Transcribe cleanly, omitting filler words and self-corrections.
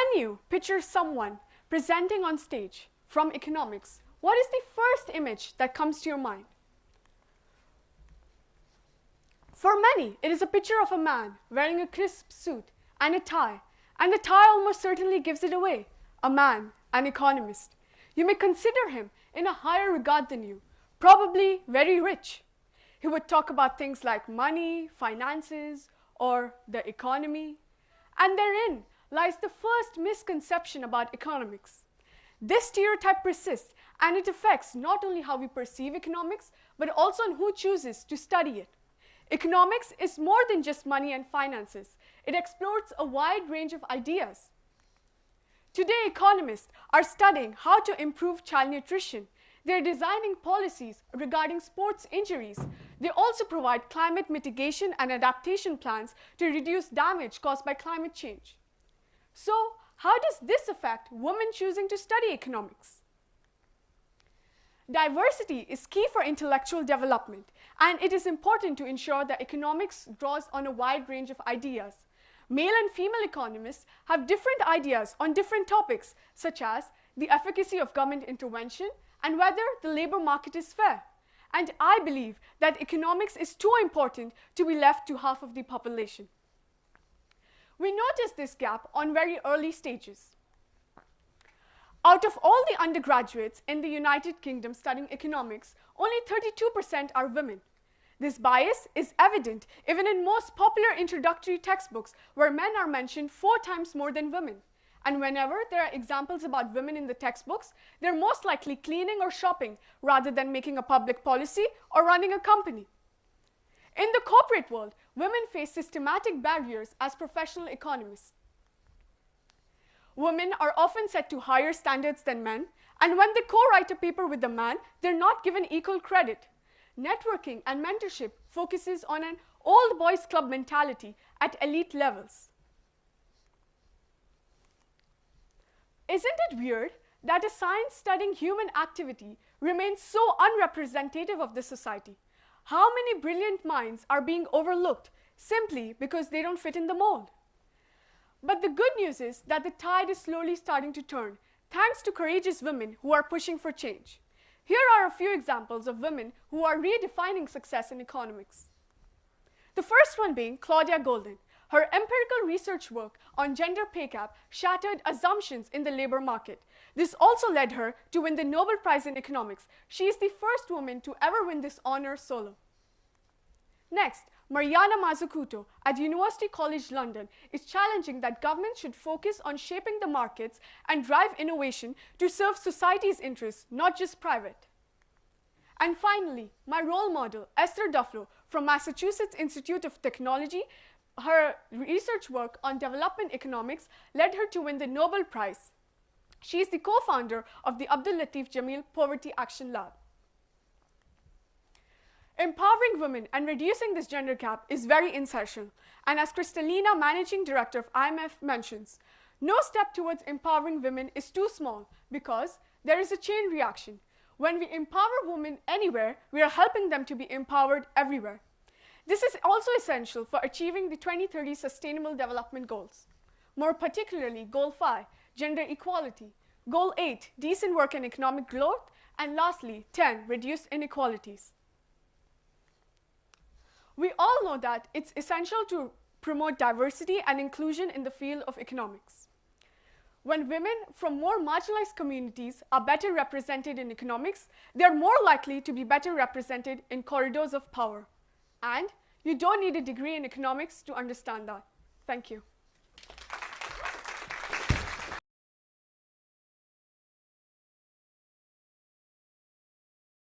When you picture someone presenting on stage from economics, what is the first image that comes to your mind? For many, it is a picture of a man wearing a crisp suit and a tie, and the tie almost certainly gives it away. A man, an economist. You may consider him in a higher regard than you, probably very rich. He would talk about things like money, finances, or the economy. And therein lies the first misconception about economics. This stereotype persists, and it affects not only how we perceive economics, but also on who chooses to study it. Economics is more than just money and finances. It explores a wide range of ideas. Today, economists are studying how to improve child nutrition. They're designing policies regarding sports injuries. They also provide climate mitigation and adaptation plans to reduce damage caused by climate change. So, how does this affect women choosing to study economics? Diversity is key for intellectual development, and it is important to ensure that economics draws on a wide range of ideas. Male and female economists have different ideas on different topics, such as the efficacy of government intervention and whether the labor market is fair. And I believe that economics is too important to be left to half of the population. We notice this gap on very early stages. Out of all the undergraduates in the United Kingdom studying economics, only 32% are women. This bias is evident even in most popular introductory textbooks where men are mentioned 4 times more than women. And whenever there are examples about women in the textbooks, they're most likely cleaning or shopping rather than making a public policy or running a company. In the corporate world, women face systematic barriers as professional economists. Women are often set to higher standards than men, and when they co-write a paper with a man, they're not given equal credit. Networking and mentorship focuses on an old boys club mentality at elite levels. Isn't it weird that a science studying human activity remains so unrepresentative of the society? How many brilliant minds are being overlooked simply because they don't fit in the mold? But the good news is that the tide is slowly starting to turn, thanks to courageous women who are pushing for change. Here are a few examples of women who are redefining success in economics. The first one being Claudia Goldin. Her empirical research work on gender pay gap shattered assumptions in the labor market. This also led her to win the Nobel Prize in Economics. She is the first woman to ever win this honor solo. Next, Mariana Mazzucato at University College London is challenging that governments should focus on shaping the markets and drive innovation to serve society's interests, not just private. And finally, my role model, Esther Duflo from Massachusetts Institute of Technology. Her research work on development economics led her to win the Nobel Prize. She is the co-founder of the Abdul Latif Jameel Poverty Action Lab. Empowering women and reducing this gender gap is very essential. And as Kristalina, Managing Director of IMF, mentions, no step towards empowering women is too small because there is a chain reaction. When we empower women anywhere, we are helping them to be empowered everywhere. This is also essential for achieving the 2030 Sustainable Development Goals. More particularly, Goal 5, Gender Equality, Goal 8, Decent Work and Economic Growth, and lastly, 10, Reduced Inequalities. We all know that it's essential to promote diversity and inclusion in the field of economics. When women from more marginalized communities are better represented in economics, they're more likely to be better represented in corridors of power. And you don't need a degree in economics to understand that. Thank you.